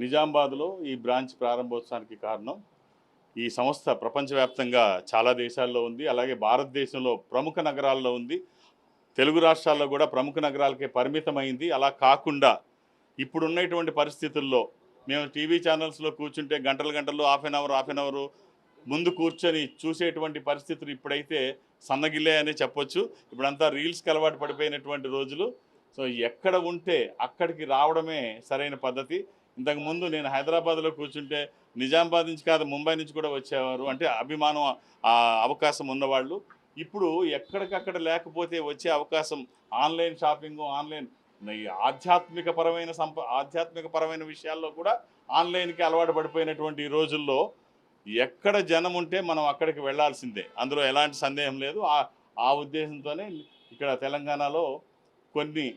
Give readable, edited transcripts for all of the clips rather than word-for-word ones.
నిజామాబాద్లో ఈ బ్రాంచ్ ప్రారంభోత్సవానికి కారణం ఈ సంస్థ ప్రపంచవ్యాప్తంగా చాలా దేశాల్లో ఉంది. అలాగే భారతదేశంలో ప్రముఖ నగరాల్లో ఉంది. తెలుగు రాష్ట్రాల్లో కూడా ప్రముఖ నగరాలకే పరిమితమైంది. అలా కాకుండా ఇప్పుడున్నటువంటి పరిస్థితుల్లో మేము టీవీ ఛానల్స్లో కూర్చుంటే గంటలు గంటలు హాఫ్ అన్ అవర్ ముందు కూర్చొని చూసేటువంటి పరిస్థితులు ఇప్పుడైతే సన్నగిల్లే అని చెప్పొచ్చు. ఇప్పుడంతా రీల్స్కి అలవాటు పడిపోయినటువంటి రోజులు. సో ఎక్కడ ఉంటే అక్కడికి రావడమే సరైన పద్ధతి. ఇంతకుముందు నేను హైదరాబాద్లో కూర్చుంటే నిజామాబాద్ నుంచి కాదు ముంబై నుంచి కూడా వచ్చేవారు, అంటే అభిమానం అవకాశం ఉన్నవాళ్ళు. ఇప్పుడు ఎక్కడికక్కడ లేకపోతే వచ్చే అవకాశం ఆన్లైన్ షాపింగ్, ఆన్లైన్ ఆధ్యాత్మికపరమైన విషయాల్లో కూడా ఆన్లైన్కి అలవాటు పడిపోయినటువంటి ఈ రోజుల్లో ఎక్కడ జనం ఉంటే మనం అక్కడికి వెళ్ళాల్సిందే, అందులో ఎలాంటి సందేహం లేదు. ఆ ఉద్దేశంతోనే ఇక్కడ తెలంగాణలో కొన్ని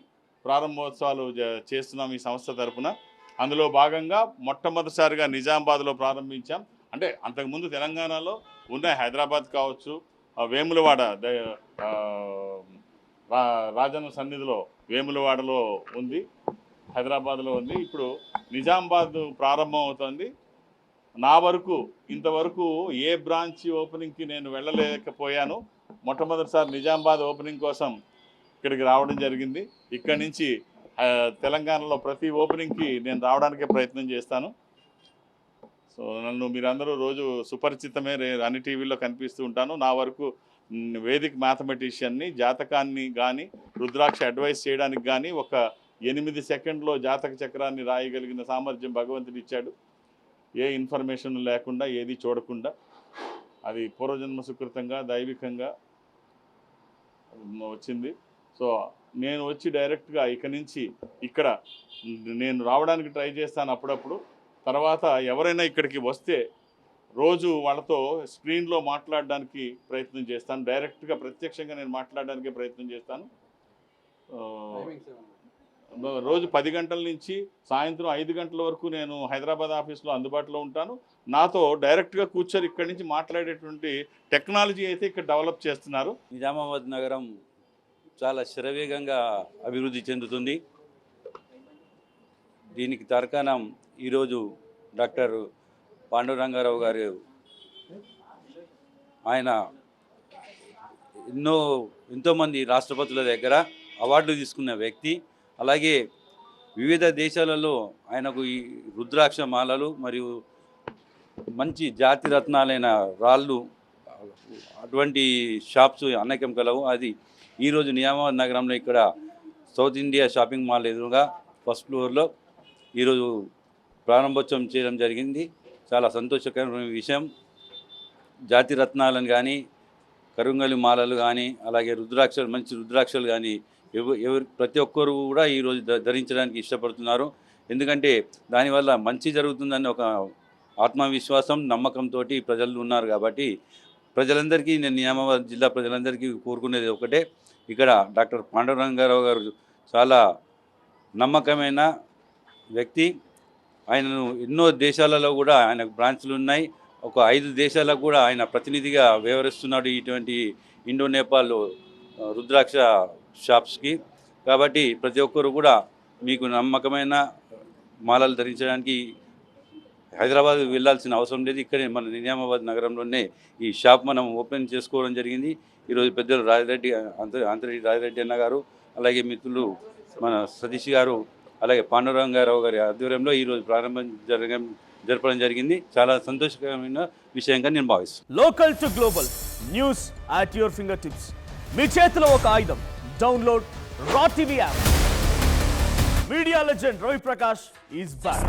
ప్రారంభోత్సవాలు చేస్తున్నాం ఈ సంస్థ తరఫున. అందులో భాగంగా మొట్టమొదటిసారిగా నిజామాబాద్లో ప్రారంభించాం. అంటే అంతకుముందు తెలంగాణలో ఉన్న హైదరాబాద్ కావచ్చు, వేములవాడ రాజన్న సన్నిధిలో వేములవాడలో ఉంది, హైదరాబాద్లో ఉంది. ఇప్పుడు నిజామాబాద్ ప్రారంభం అవుతుంది. నా వరకు ఇంతవరకు ఏ బ్రాంచ్ ఓపెనింగ్కి నేను వెళ్ళలేకపోయాను. మొట్టమొదటిసారి నిజామాబాద్ ఓపెనింగ్ కోసం ఇక్కడికి రావడం జరిగింది. ఇక్కడి నుంచి తెలంగాణలో ప్రతి ఓపెనింగ్కి నేను రావడానికే ప్రయత్నం చేస్తాను. సో నన్ను మీరందరూ రోజు సుపరిచితమే, అన్ని టీవీల్లో కనిపిస్తూ ఉంటాను. నా వరకు వేదిక్ మ్యాథమెటిషియన్ని, జాతకాన్ని కానీ రుద్రాక్ష అడ్వైస్ చేయడానికి కానీ ఒక 8 సెకండ్లో జాతక చక్రాన్ని రాయగలిగిన సామర్థ్యం భగవంతుడు ఇచ్చాడు. ఏ ఇన్ఫర్మేషన్ లేకుండా, ఏది చూడకుండా, అది పూర్వజన్మ సుకృతంగా దైవికంగా వచ్చింది. సో నేను వచ్చి డైరెక్ట్గా ఇక నుంచి ఇక్కడ నేను రావడానికి ట్రై చేస్తాను అప్పుడప్పుడు. తర్వాత ఎవరైనా ఇక్కడికి వస్తే రోజు వాళ్ళతో స్క్రీన్లో మాట్లాడడానికి ప్రయత్నం చేస్తాను. డైరెక్ట్గా ప్రత్యక్షంగా నేను మాట్లాడడానికి ప్రయత్నం చేస్తాను. రోజు 10 గంటల నుంచి సాయంత్రం 5 గంటల వరకు నేను హైదరాబాద్ ఆఫీస్లో అందుబాటులో ఉంటాను. నాతో డైరెక్ట్గా కూర్చొని ఇక్కడి నుంచి మాట్లాడేటువంటి టెక్నాలజీ అయితే ఇక్కడ డెవలప్ చేస్తున్నారు. నిజామాబాద్ నగరం చాలా శరవేగంగా అభివృద్ధి చెందుతుంది. దీనికి తార్కాణం ఈరోజు డాక్టర్ పాండురంగారావు గారు. ఆయన ఎంతోమంది రాష్ట్రపతుల దగ్గర అవార్డులు తీసుకున్న వ్యక్తి. అలాగే వివిధ దేశాలలో ఆయనకు ఈ రుద్రాక్ష మాలలు మరియు మంచి జాతి రత్నాలైన రాళ్ళు అటువంటి షాప్స్ అనేకం కలవు. అది ఈరోజు నిజామాబాద్ నగరంలో ఇక్కడ సౌత్ ఇండియా షాపింగ్ మాల్ ఎదురుగా ఫస్ట్ ఫ్లోర్లో ఈరోజు ప్రారంభోత్సవం చేయడం జరిగింది. చాలా సంతోషకరమైన విషయం. జాతి రత్నాలను కానీ, కరుంగలి మాలలు కానీ, అలాగే రుద్రాక్షలు, మంచి రుద్రాక్షలు కానీ ప్రతి ఒక్కరు కూడా ఈరోజు ధరించడానికి ఇష్టపడుతున్నారు. ఎందుకంటే దానివల్ల మంచి జరుగుతుందని ఒక ఆత్మవిశ్వాసం, నమ్మకంతో ప్రజలు ఉన్నారు. కాబట్టి ప్రజలందరికీ, నేను నిజామాబాద్ జిల్లా ప్రజలందరికీ కోరుకునేది ఒకటే, ఇక్కడ డాక్టర్ పాండురంగారావు గారు చాలా నమ్మకమైన వ్యక్తి. ఆయనను ఎన్నో దేశాలలో కూడా ఆయనకు బ్రాంచ్లు ఉన్నాయి. ఒక 5 దేశాలకు కూడా ఆయన ప్రతినిధిగా వ్యవహరిస్తున్నాడు ఇటువంటి ఇండో నేపాల్ రుద్రాక్ష షాప్స్కి. కాబట్టి ప్రతి ఒక్కరు కూడా మీకు నమ్మకమైన మాలలు ధరించడానికి హైదరాబాద్ వెళ్ళాల్సిన అవసరం లేదు. ఇక్కడే మన నిజామాబాద్ నగరంలోనే ఈ షాప్ మనం ఓపెన్ చేసుకోవడం జరిగింది. ఈరోజు పెద్దలు అంతరెడ్డి రాజిరెడ్డి అన్న గారు, అలాగే మిత్రులు మన సతీష్ గారు, అలాగే పాండురంగారావు గారి ఆధ్వర్యంలో ఈరోజు ప్రారంభం జరపడం జరిగింది. చాలా సంతోషకరమైన విషయంగా నేను భావిస్తున్నాను. Local to global news at your finger tips. మీ చేతిలో ఒక ఆయుధం. Download Raw TV app. Media legend Ravi Prakash is back.